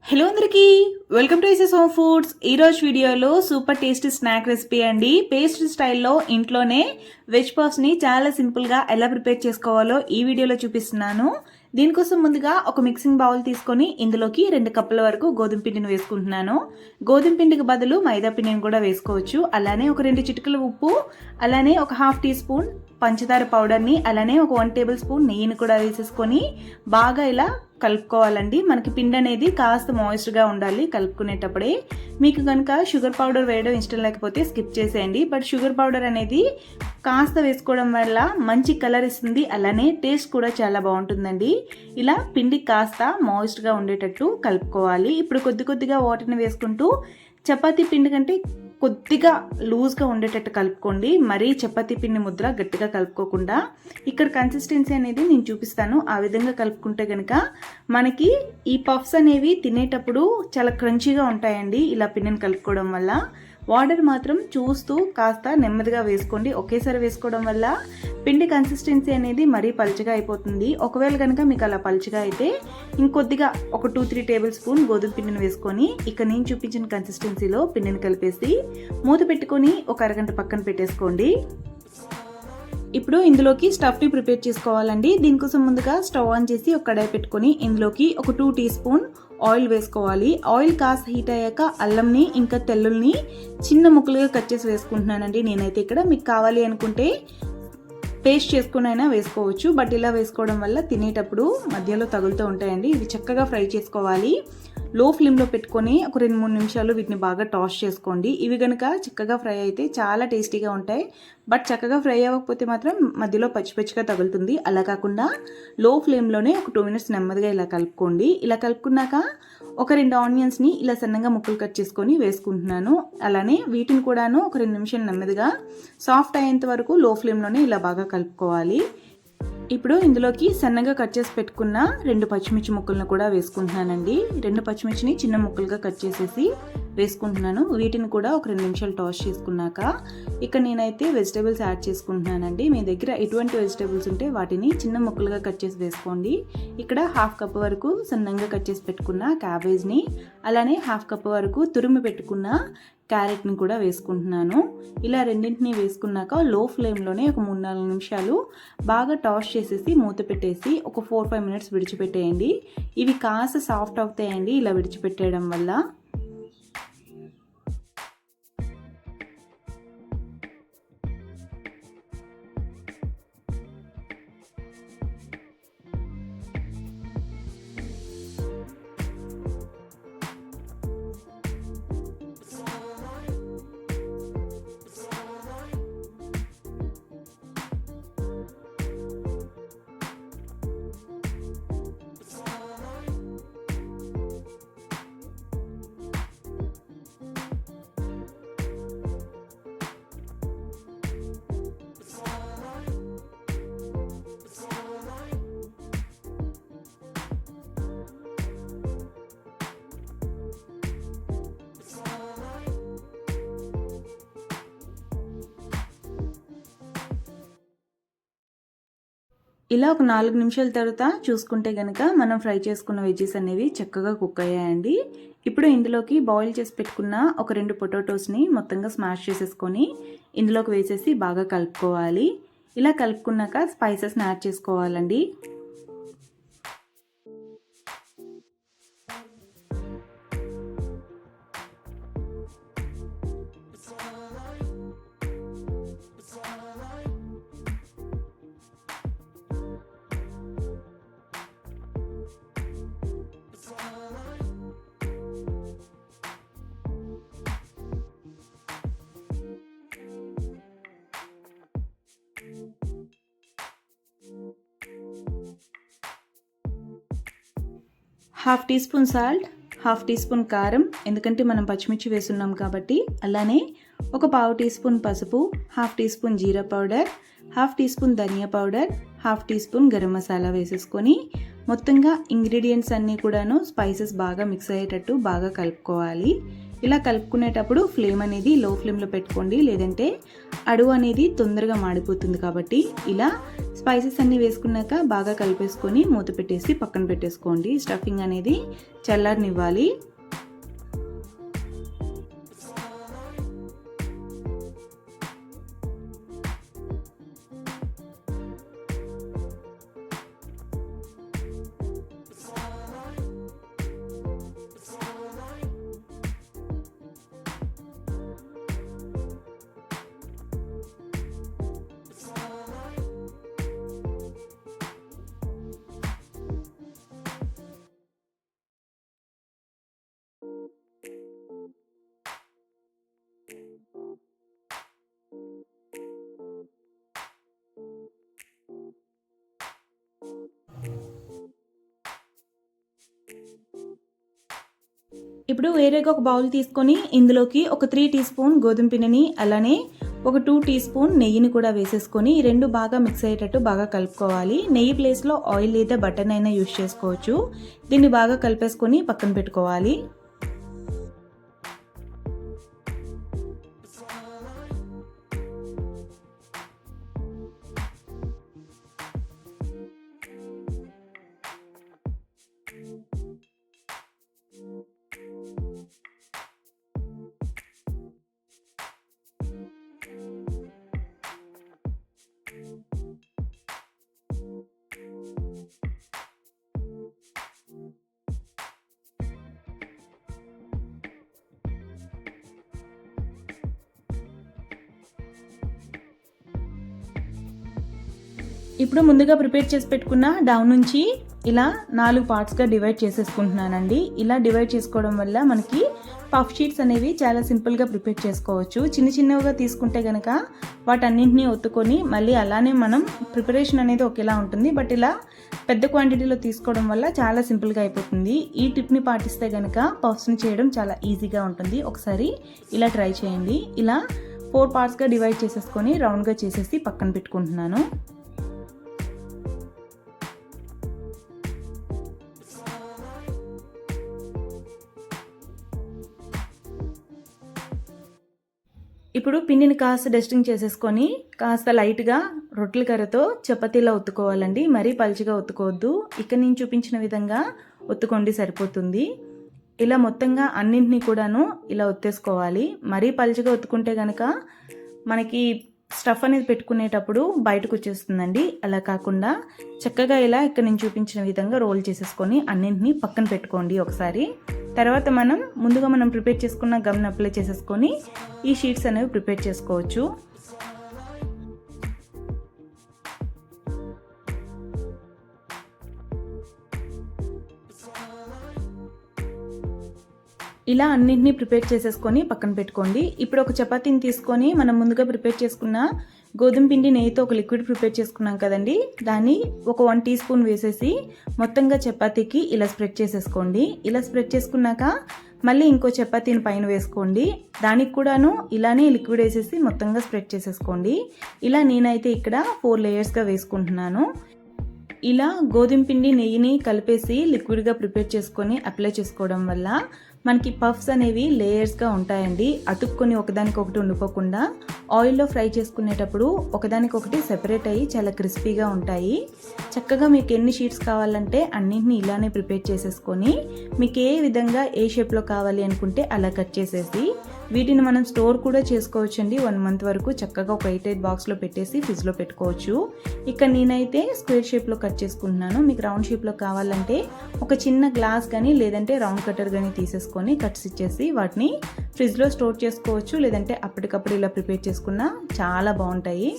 Hello అందరికీ welcome to SS home foods. ఈరోజు వీడియోలో సూపర్ టేస్టీ స్నాక్ రెసిపీ అండి. పేస్ట్రీ స్టైల్లో ఇంట్లోనే వెజ్ పఫ్స్ని చాలా సింపుల్గా ఎలా ప్రిపేర్ చేసుకోవాలో ఈ వీడియోలో చూపిస్తున్నాను. దీనికోసం ముందుగా ఒక మిక్సింగ్ బౌల్ తీసుకొని ఇందులోకి 2 కప్పుల వరకు గోధుమ పిండిని వేసుకుంటున్నాను. గోధుమ పిండికి బదులు మైదా పిండిని కూడా వేసుకోవచ్చు. అలానే ఒక 2 చిటికల ఉప్పు, అలానే ఒక 1/2 టీ స్పూన్ పంచదార పౌడర్ని, అలానే ఒక 1 టేబుల్ స్పూన్ నెయ్యిని కూడా వేసేసుకొని బాగా ఇలా కలుపుకోవాలండి. మనకి పిండి అనేది కాస్త మాయిస్ట్గా ఉండాలి కలుపుకునేటప్పుడే. మీకు కనుక షుగర్ పౌడర్ వేయడం ఇష్టం లేకపోతే స్కిప్ చేసేయండి. బట్ షుగర్ పౌడర్ అనేది కాస్త వేసుకోవడం వల్ల మంచి కలర్ ఇస్తుంది, అలానే టేస్ట్ కూడా చాలా బాగుంటుందండి. ఇలా పిండి కాస్త మాయిస్ట్గా ఉండేటట్లు కలుపుకోవాలి. ఇప్పుడు కొద్దిగా వాటర్ని వేసుకుంటూ చపాతీ పిండి కంటే కొద్దిగా లూజ్గా ఉండేటట్టు కలుపుకోండి. మరీ చపాతీ పిండి ముద్ర గట్టిగా కలుపుకోకుండా ఇక్కడ కన్సిస్టెన్సీ అనేది నేను చూపిస్తాను. ఆ విధంగా కలుపుకుంటే కనుక మనకి ఈ పఫ్స్ అనేవి తినేటప్పుడు చాలా క్రంచీగా ఉంటాయండి ఇలా పిండిని కలుపుకోవడం వల్ల. వాటర్ మాత్రం చూస్తూ కాస్త నెమ్మదిగా వేసుకోండి. ఒకేసారి వేసుకోవడం వల్ల పిండి కన్సిస్టెన్సీ అనేది మరీ పలుచగా అయిపోతుంది. ఒకవేళ కనుక మీకు అలా పలుచగా అయితే ఇంకొద్దిగా ఒక 2-3 టేబుల్ స్పూన్ గోధుమ పిండిని వేసుకొని ఇక నేను చూపించిన కన్సిస్టెన్సీలో పిండిని కలిపేసి మూత పెట్టుకొని ఒక అరగంట పక్కన పెట్టేసుకోండి. ఇప్పుడు ఇందులోకి స్టఫ్ని ప్రిపేర్ చేసుకోవాలండి. దీనికోసం ముందుగా స్టవ్ ఆన్ చేసి ఒక కడాయి పెట్టుకొని ఇందులోకి ఒక 2 టీ స్పూన్ ఆయిల్ వేసుకోవాలి. ఆయిల్ కాస్త హీట్ అయ్యాక అల్లంని ఇంకా తెల్లుల్ని చిన్న ముక్కలుగా కట్ చేసి వేసుకుంటున్నానండి నేనైతే ఇక్కడ. మీకు కావాలి అనుకుంటే పేస్ట్ చేసుకుని అయినా వేసుకోవచ్చు. బట్ ఇలా వేసుకోవడం వల్ల తినేటప్పుడు మధ్యలో తగులుతూ ఉంటాయండి. ఇవి చక్కగా ఫ్రై చేసుకోవాలి. లో ఫ్లేమ్లో పెట్టుకొని ఒక 2-3 నిమిషాలు వీటిని బాగా టాస్ చేసుకోండి. ఇవి కనుక చక్కగా ఫ్రై అయితే చాలా టేస్టీగా ఉంటాయి. బట్ చక్కగా ఫ్రై అవ్వకపోతే మాత్రం మధ్యలో పచ్చిగా తగులుతుంది. అలా కాకుండా లో ఫ్లేమ్లోనే ఒక 2 మినిట్స్ నెమ్మదిగా ఇలా కలుపుకోండి. ఇలా కలుపుకున్నాక ఒక 2 ఆనియన్స్ని ఇలా సన్నగా ముక్కలు కట్ చేసుకొని వేసుకుంటున్నాను. అలానే వీటిని కూడాను ఒక 2 నిమిషాలు నెమ్మదిగా సాఫ్ట్ అయ్యేంత వరకు లో ఫ్లేమ్లోనే ఇలా బాగా కలుపుకోవాలి. ఇప్పుడు ఇందులోకి సన్నగా కట్ చేసి పెట్టుకున్న 2 పచ్చిమిర్చి ముక్కలను కూడా వేసుకుంటున్నానండి. 2 పచ్చిమిర్చిని చిన్న ముక్కలుగా కట్ చేసేసి వేసుకుంటున్నాను. వీటిని కూడా ఒక 2 నిమిషాలు టాస్ చేసుకున్నాక ఇక్కడ నేనైతే వెజిటేబుల్స్ యాడ్ చేసుకుంటున్నానండి. మీ దగ్గర ఎటువంటి వెజిటేబుల్స్ ఉంటే వాటిని చిన్న ముక్కలుగా కట్ చేసి వేసుకోండి. ఇక్కడ 1/2 కప్ వరకు సన్నంగా కట్ చేసి పెట్టుకున్న క్యాబేజ్ని, అలానే 1/2 కప్ వరకు తురిమి పెట్టుకున్న క్యారెట్ని కూడా వేసుకుంటున్నాను. ఇలా రెండింటిని వేసుకున్నాక లో ఫ్లేమ్లోనే ఒక 3-4 నిమిషాలు బాగా టాస్ చేసేసి మూత పెట్టేసి ఒక 4-5 మినిట్స్ విడిచిపెట్టేయండి. ఇవి కాస్త సాఫ్ట్ అవుతాయండి ఇలా విడిచిపెట్టేయడం వల్ల. ఇలా ఒక 4 నిమిషాల తర్వాత చూసుకుంటే కనుక మనం ఫ్రై చేసుకున్న వెజ్జెస్ అనేవి చక్కగా కుక్ అయ్యాయండి. ఇప్పుడు ఇందులోకి బాయిల్ చేసి పెట్టుకున్న ఒక 2 పొటాటోస్ని మొత్తంగా స్మాష్ చేసేసుకొని ఇందులోకి వేసేసి బాగా కలుపుకోవాలి. ఇలా కలుపుకున్నాక స్పైసెస్ని యాడ్ చేసుకోవాలండి. Half teaspoon salt, 1/2 teaspoon కారం, ఎందుకంటే మనం పచ్చిమిర్చి వేస్తున్నాం కాబట్టి. అలానే ఒక 1/2 టీ స్పూన్ పసుపు, 1/2 teaspoon jeera powder, 1/2 teaspoon dhania powder, 1/2 teaspoon garam masala వేసేసుకొని మొత్తంగా ఇంగ్రీడియంట్స్ అన్నీ కూడాను స్పైసెస్ బాగా మిక్స్ అయ్యేటట్టు బాగా కలుపుకోవాలి. ఇలా కలుపుకునేటప్పుడు ఫ్లేమ్ అనేది లో ఫ్లేమ్లో పెట్టుకోండి, లేదంటే అడుగు అనేది తొందరగా మాడిపోతుంది. కాబట్టి ఇలా స్పైసెస్ అన్నీ వేసుకున్నాక బాగా కలిపేసుకొని మూత పెట్టేసి పక్కన పెట్టేసుకోండి. స్టఫింగ్ అనేది చల్లారనివ్వాలి. ఇప్పుడు వేరేగా ఒక బౌల్ తీసుకొని ఇందులోకి ఒక 3 టీ స్పూన్ గోధుమ పిండిని, అలానే ఒక 2 టీ స్పూన్ నెయ్యిని కూడా వేసేసుకొని ఈ రెండు బాగా మిక్స్ అయ్యేటట్టు బాగా కలుపుకోవాలి. నెయ్యి ప్లేస్లో ఆయిల్ లేదా బటర్ అయినా యూస్ చేసుకోవచ్చు. దీన్ని బాగా కలిపేసుకొని పక్కన పెట్టుకోవాలి. ఇప్పుడు ముందుగా ప్రిపేర్ చేసి పెట్టుకున్న డౌ నుంచి ఇలా 4 పార్ట్స్గా డివైడ్ చేసేసుకుంటున్నానండి. ఇలా డివైడ్ చేసుకోవడం వల్ల మనకి పఫ్ షీట్స్ అనేవి చాలా సింపుల్గా ప్రిపేర్ చేసుకోవచ్చు. చిన్నగా తీసుకుంటే కనుక వాటన్నింటినీ ఒత్తుకొని మళ్ళీ అలానే మనం ప్రిపరేషన్ అనేది ఒకేలా ఉంటుంది. బట్ ఇలా పెద్ద క్వాంటిటీలో తీసుకోవడం వల్ల చాలా సింపుల్గా అయిపోతుంది. ఈ టిప్ని పాటిస్తే కనుక పఫ్స్ని చేయడం చాలా ఈజీగా ఉంటుంది. ఒకసారి ఇలా ట్రై చేయండి. ఇలా 4 పార్ట్స్గా డివైడ్ చేసేసుకొని రౌండ్గా చేసేసి పక్కన పెట్టుకుంటున్నాను. ఇప్పుడు పిండిని కాస్త డస్టింగ్ చేసేసుకొని కాస్త లైట్గా రొట్టెల కర్రతో చపాతీలా ఒత్తుకోవాలండి. మరీ పలుచగా ఒత్తుకోవద్దు. ఇక్కడ నేను చూపించిన విధంగా ఒత్తుకోండి, సరిపోతుంది. ఇలా మొత్తంగా అన్నింటినీ కూడాను ఇలా ఒత్తేసుకోవాలి. మరీ పలుచగా ఒత్తుకుంటే కనుక మనకి స్టఫ్ అనేది పెట్టుకునేటప్పుడు బయటకు వచ్చేస్తుందండి. అలా కాకుండా చక్కగా ఇలా ఇక్కడ నేను చూపించిన విధంగా రోల్ చేసేసుకొని అన్నింటినీ పక్కన పెట్టుకోండి ఒకసారి. తర్వాత ముందుగా మనం ప్రిపేర్ చేసుకున్న గమ్ని అప్లై చేసేసుకొని ఈ షీట్స్ అనేవి ప్రిపేర్ చేసుకోవచ్చు. ఇలా అన్నింటినీ ప్రిపేర్ చేసేసుకొని పక్కన పెట్టుకోండి. ఇప్పుడు ఒక చపాతీని తీసుకొని మనం ముందుగా ప్రిపేర్ చేసుకున్న గోధుమ పిండి నెయ్యితో ఒక లిక్విడ్ ప్రిపేర్ చేసుకున్నాం కదండి, దాన్ని ఒక 1 టీ స్పూన్ వేసేసి మొత్తంగా చపాతీకి ఇలా స్ప్రెడ్ చేసేసుకోండి. ఇలా స్ప్రెడ్ చేసుకున్నాక మళ్ళీ ఇంకో చపాతీని పైన వేసుకోండి. దానికి కూడాను ఇలానే లిక్విడ్ వేసేసి మొత్తంగా స్ప్రెడ్ చేసేసుకోండి. ఇలా నేనైతే ఇక్కడ 4 లేయర్స్గా వేసుకుంటున్నాను. ఇలా గోధుమ పిండి నెయ్యిని కలిపేసి లిక్విడ్గా ప్రిపేర్ చేసుకొని అప్లై చేసుకోవడం వల్ల మనకి పఫ్స్ అనేవి లేయర్స్గా ఉంటాయండి. అతుక్కొని ఒకదానికొకటి ఉండిపోకుండా ఆయిల్లో ఫ్రై చేసుకునేటప్పుడు ఒకదానికొకటి సెపరేట్ అయ్యి చాలా క్రిస్పీగా ఉంటాయి. చక్కగా మీకు ఎన్ని షీట్స్ కావాలంటే అన్నింటినీ ఇలానే ప్రిపేర్ చేసేసుకొని మీకు ఏ విధంగా ఏ షేప్లో కావాలి అనుకుంటే అలా కట్ చేసేసి వీటిని మనం స్టోర్ కూడా చేసుకోవచ్చండి. 1 మంత్ వరకు చక్కగా ఒక 8 బాక్స్లో పెట్టేసి ఫ్రిడ్జ్లో పెట్టుకోవచ్చు. ఇక్కడ నేనైతే స్క్వేర్ షేప్లో కట్ చేసుకుంటున్నాను. మీకు రౌండ్ షేప్లో కావాలంటే ఒక చిన్న గ్లాస్ కానీ లేదంటే రౌండ్ కటర్ కానీ తీసేసుకొని కట్స్ ఇచ్చేసి వాటిని ఫ్రిడ్జ్లో స్టోర్ చేసుకోవచ్చు. లేదంటే అప్పటికప్పుడు ఇలా ప్రిపేర్ చేసుకున్నా చాలా బాగుంటాయి.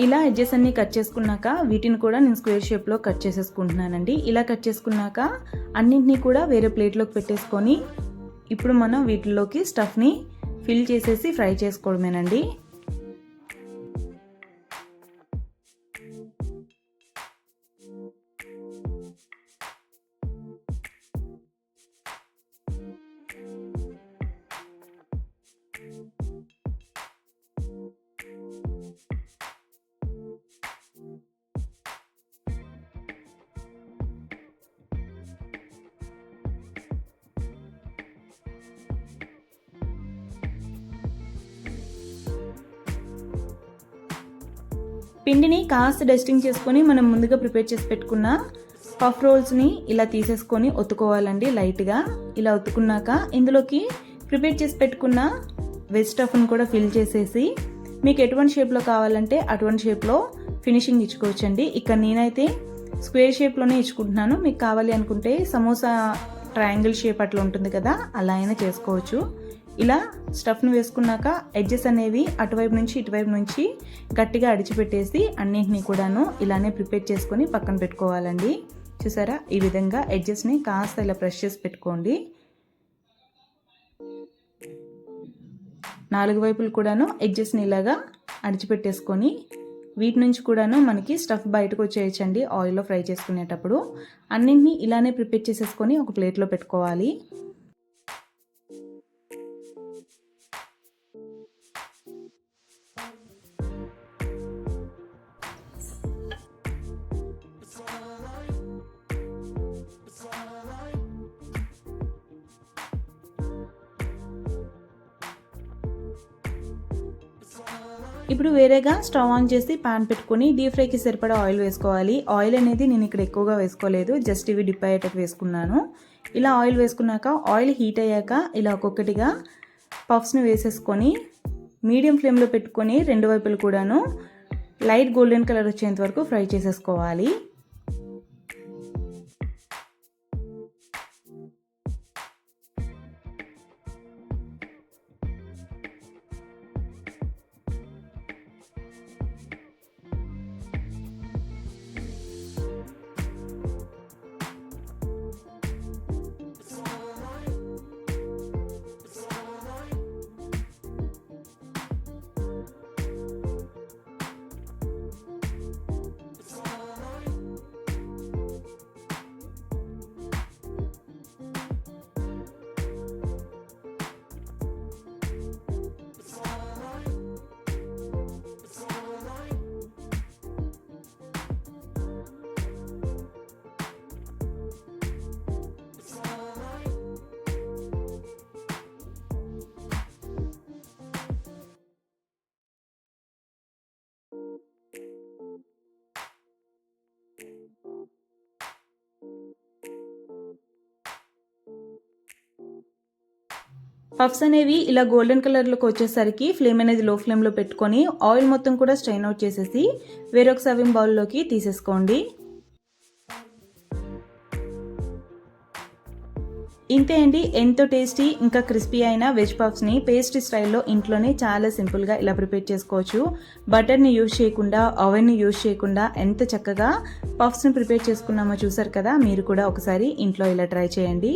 ఇలా ఎడ్జెస్ అన్ని కట్ చేసుకున్నాక వీటిని కూడా నేను స్క్వేర్ షేప్లో కట్ చేసేసుకుంటున్నానండి. ఇలా కట్ చేసుకున్నాక అన్నింటినీ కూడా వేరే ప్లేట్లోకి పెట్టేసుకొని ఇప్పుడు మనం వీటిలోకి స్టఫ్ని ఫిల్ చేసేసి ఫ్రై చేసుకోవడమేనండి. పిండిని కాస్త డస్టింగ్ చేసుకొని మనం ముందుగా ప్రిపేర్ చేసి పెట్టుకున్న పఫ్ రోల్స్ని ఇలా తీసేసుకొని ఒత్తుకోవాలండి. లైట్గా ఇలా ఒత్తుకున్నాక ఇందులోకి ప్రిపేర్ చేసి పెట్టుకున్న వెజ్ స్టఫ్ని కూడా ఫిల్ చేసేసి మీకు ఎటువంటి షేప్లో కావాలంటే అటువంటి షేప్లో ఫినిషింగ్ ఇచ్చుకోవచ్చండి. ఇక్కడ నేనైతే స్క్వేర్ షేప్లోనే ఇచ్చుకుంటున్నాను. మీకు కావాలి అనుకుంటే సమోసా ట్రయాంగిల్ షేప్ అట్లా ఉంటుంది కదా, అలా అయినా చేసుకోవచ్చు. ఇలా స్టఫ్ను వేసుకున్నాక ఎడ్జెస్ అనేవి అటువైపు నుంచి ఇటువైపు నుంచి గట్టిగా అడిచిపెట్టేసి అన్నింటినీ కూడాను ఇలానే ప్రిపేర్ చేసుకొని పక్కన పెట్టుకోవాలండి. చూసారా, ఈ విధంగా ఎడ్జెస్ని కాస్త ఇలా ప్రెస్ చేసి పెట్టుకోండి. 4 వైపులు కూడాను ఎడ్జెస్ని ఇలాగా అడిచిపెట్టేసుకొని వీటి నుంచి కూడాను మనకి స్టఫ్ బయటకు వచ్చేయచ్చండి. ఆయిల్లో ఫ్రై చేసుకునేటప్పుడు అన్నింటినీ ఇలానే ప్రిపేర్ చేసేసుకొని ఒక ప్లేట్లో పెట్టుకోవాలి. ఇప్పుడు వేరేగా స్టవ్ ఆన్ చేసి పాన్ పెట్టుకొని డీప్ ఫ్రైకి సరిపడా ఆయిల్ వేసుకోవాలి. ఆయిల్ అనేది నేను ఇక్కడ ఎక్కువగా వేసుకోలేదు, జస్ట్ ఇవి డిప్ అయ్యేటట్టు వేసుకున్నాను. ఇలా ఆయిల్ వేసుకున్నాక ఆయిల్ హీట్ అయ్యాక ఇలా ఒక్కొక్కటిగా పఫ్స్ని వేసేసుకొని మీడియం ఫ్లేమ్లో పెట్టుకొని 2 వైపులు కూడాను లైట్ గోల్డెన్ కలర్ వచ్చేంత వరకు ఫ్రై చేసేసుకోవాలి. పఫ్స్ అనేవి ఇలా గోల్డెన్ కలర్లోకి వచ్చేసరికి ఫ్లేమ్ అనేది లో ఫ్లేమ్లో పెట్టుకొని ఆయిల్ మొత్తం కూడా స్ట్రైన్ అవుట్ చేసేసి వేరొక సర్వింగ్ బౌల్లోకి తీసేసుకోండి. ఇంతే అండి, ఎంతో టేస్టీ ఇంకా క్రిస్పీ అయిన వెజ్ పఫ్స్ని పేస్ట్రీ స్టైల్లో ఇంట్లోనే చాలా సింపుల్గా ఇలా ప్రిపేర్ చేసుకోవచ్చు. బటర్ని యూజ్ చేయకుండా, ఓవెన్ని యూజ్ చేయకుండా ఎంత చక్కగా పఫ్స్ని ప్రిపేర్ చేసుకున్నామో చూసారు కదా. మీరు కూడా ఒకసారి ఇంట్లో ఇలా ట్రై చేయండి.